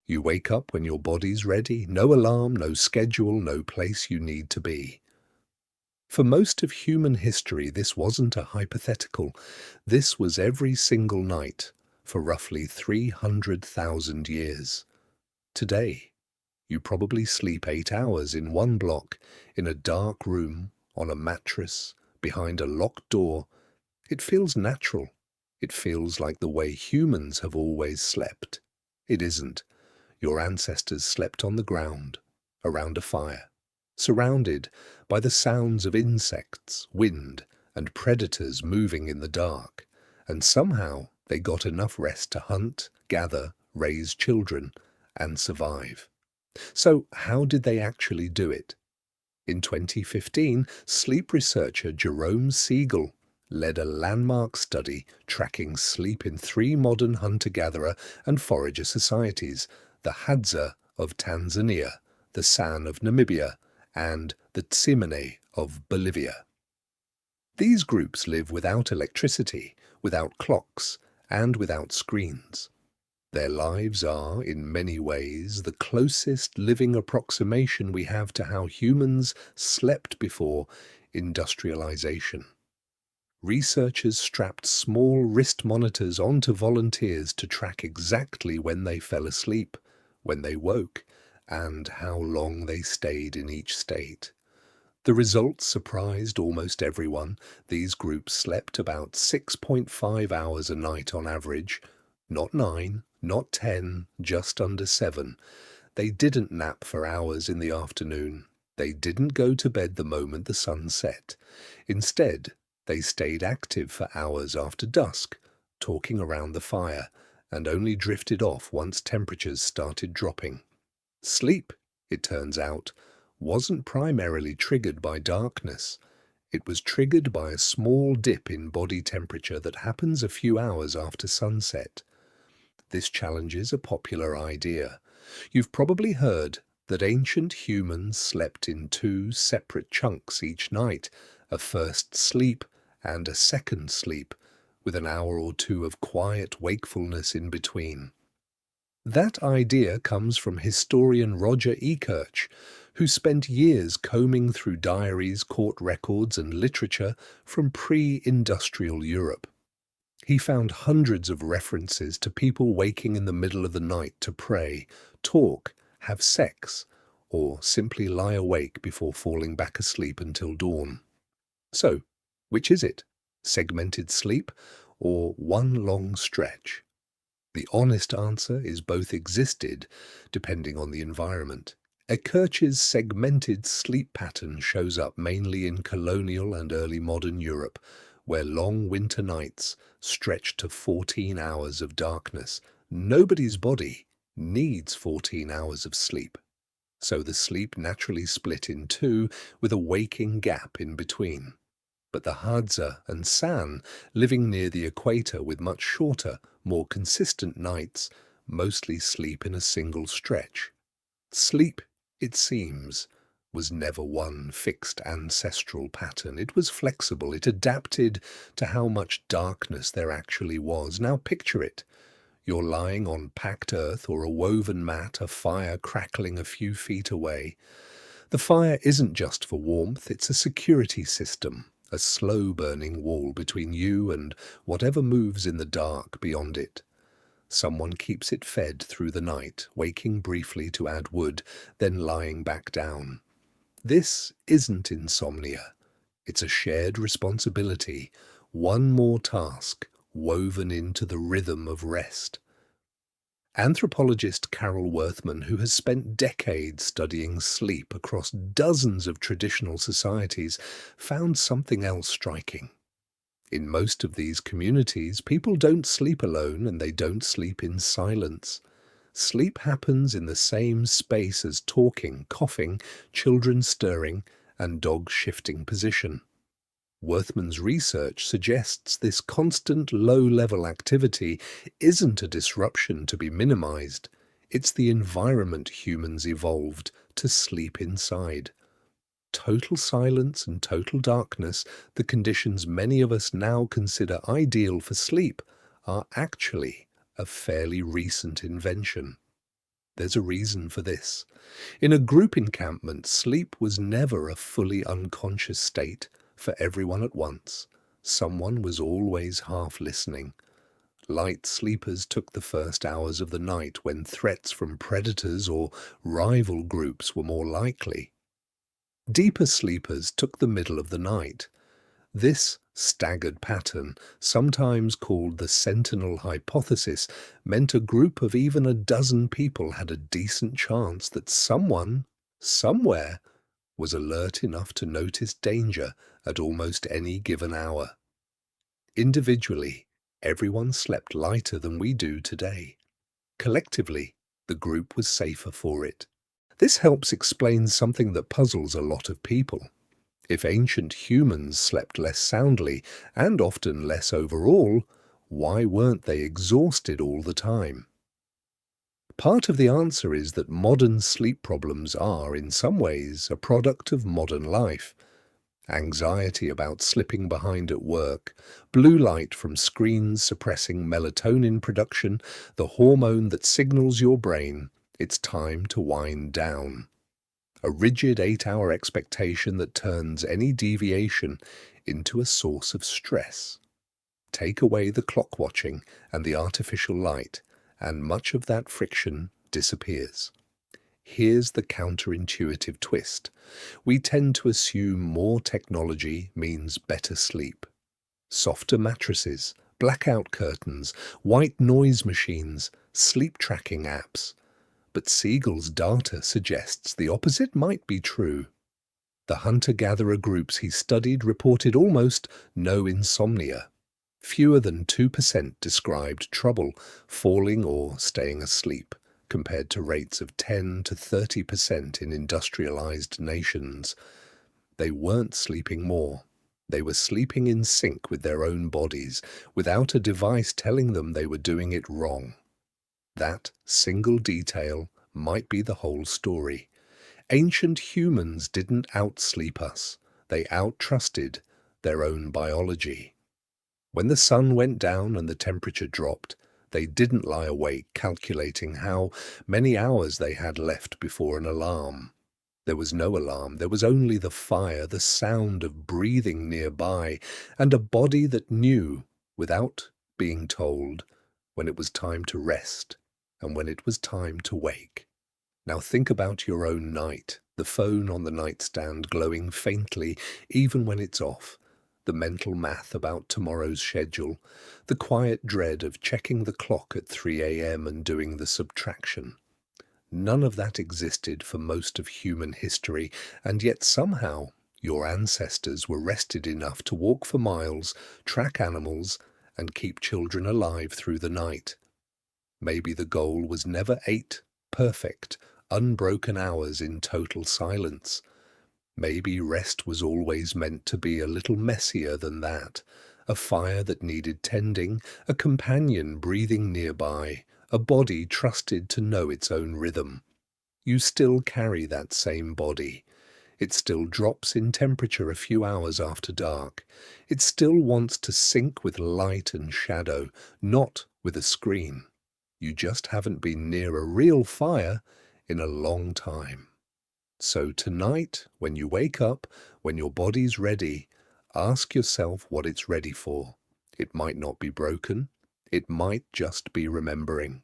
You wake up when your body's ready, no alarm, no schedule, no place you need to be. For most of human history, this wasn't a hypothetical. This was every single night for roughly 300,000 years. Today, you probably sleep 8 hours in one block, in a dark room, on a mattress, behind a locked door. It feels natural. It feels like the way humans have always slept. It isn't. Your ancestors slept on the ground, around a fire, surrounded by the sounds of insects, wind, and predators moving in the dark, and somehow they got enough rest to hunt, gather, raise children, and survive. So how did they actually do it? In 2015, sleep researcher Jerome Siegel led a landmark study tracking sleep in 3 modern hunter-gatherer and forager societies: the Hadza of Tanzania, the San of Namibia, and the Tsimane of Bolivia. These groups live without electricity, without clocks, and without screens. Their lives are, in many ways, the closest living approximation we have to how humans slept before industrialization. Researchers strapped small wrist monitors onto volunteers to track exactly when they fell asleep, when they woke, and how long they stayed in each state. The results surprised almost everyone. These groups slept about 6.5 hours a night on average. Not 9, not 10, just under 7. They didn't nap for hours in the afternoon. They didn't go to bed the moment the sun set. Instead, they stayed active for hours after dusk, talking around the fire, and only drifted off once temperatures started dropping. Sleep, it turns out, wasn't primarily triggered by darkness. It was triggered by a small dip in body temperature that happens a few hours after sunset. This challenges a popular idea. You've probably heard that ancient humans slept in 2 separate chunks each night, a first sleep and a second sleep, with an hour or 2 of quiet wakefulness in between. That idea comes from historian Roger Ekirch, who spent years combing through diaries, court records, and literature from pre-industrial Europe. He found hundreds of references to people waking in the middle of the night to pray, talk, have sex, or simply lie awake before falling back asleep until dawn. So, which is it? Segmented sleep or one long stretch? The honest answer is both existed, depending on the environment. Ekirch's segmented sleep pattern shows up mainly in colonial and early modern Europe, where long winter nights stretch to 14 hours of darkness. Nobody's body needs 14 hours of sleep. So the sleep naturally split in 2 with a waking gap in between. But the Hadza and San, living near the equator with much shorter, more consistent nights, mostly sleep in a single stretch. Sleep, it seems, was never one fixed ancestral pattern. It was flexible. It adapted to how much darkness there actually was. Now picture it. You're lying on packed earth or a woven mat, a fire crackling a few feet away. The fire isn't just for warmth, it's a security system, a slow-burning wall between you and whatever moves in the dark beyond it. Someone keeps it fed through the night, waking briefly to add wood, then lying back down. This isn't insomnia. It's a shared responsibility, one more task woven into the rhythm of rest. Anthropologist Carol Worthman, who has spent decades studying sleep across dozens of traditional societies, found something else striking. In most of these communities, people don't sleep alone and they don't sleep in silence. Sleep happens in the same space as talking, coughing, children stirring, and dogs shifting position. Worthman's research suggests this constant low-level activity isn't a disruption to be minimized. It's the environment humans evolved to sleep inside. Total silence and total darkness, the conditions many of us now consider ideal for sleep, are actually a fairly recent invention. There's a reason for this. In a group encampment, sleep was never a fully unconscious state for everyone at once. Someone was always half listening. Light sleepers took the first hours of the night when threats from predators or rival groups were more likely. Deeper sleepers took the middle of the night. This staggered pattern, sometimes called the sentinel hypothesis, meant a group of even a dozen people had a decent chance that someone, somewhere, was alert enough to notice danger at almost any given hour. Individually, everyone slept lighter than we do today. Collectively, the group was safer for it. This helps explain something that puzzles a lot of people. If ancient humans slept less soundly, and often less overall, why weren't they exhausted all the time? Part of the answer is that modern sleep problems are, in some ways, a product of modern life. Anxiety about slipping behind at work, blue light from screens suppressing melatonin production, the hormone that signals your brain it's time to wind down. A rigid 8-hour expectation that turns any deviation into a source of stress. Take away the clock watching and the artificial light, and much of that friction disappears. Here's the counterintuitive twist. We tend to assume more technology means better sleep. Softer mattresses, blackout curtains, white noise machines, sleep tracking apps. But Siegel's data suggests the opposite might be true. The hunter-gatherer groups he studied reported almost no insomnia. Fewer than 2% described trouble falling or staying asleep, compared to rates of 10 to 30% in industrialized nations. They weren't sleeping more. They were sleeping in sync with their own bodies, without a device telling them they were doing it wrong. That single detail might be the whole story. Ancient humans didn't outsleep us. They outtrusted their own biology. When the sun went down and the temperature dropped, they didn't lie awake calculating how many hours they had left before an alarm. There was no alarm. There was only the fire, the sound of breathing nearby, and a body that knew, without being told, when it was time to rest and when it was time to wake. Now think about your own night, the phone on the nightstand glowing faintly even when it's off, the mental math about tomorrow's schedule, the quiet dread of checking the clock at 3 a.m. and doing the subtraction. None of that existed for most of human history, and yet somehow your ancestors were rested enough to walk for miles, track animals, and keep children alive through the night. Maybe the goal was never 8 perfect, unbroken hours in total silence. Maybe rest was always meant to be a little messier than that, a fire that needed tending, a companion breathing nearby, a body trusted to know its own rhythm. You still carry that same body. It still drops in temperature a few hours after dark. It still wants to sync with light and shadow, not with a screen. You just haven't been near a real fire in a long time. So tonight, when you wake up, when your body's ready, ask yourself what it's ready for. It might not be broken. It might just be remembering.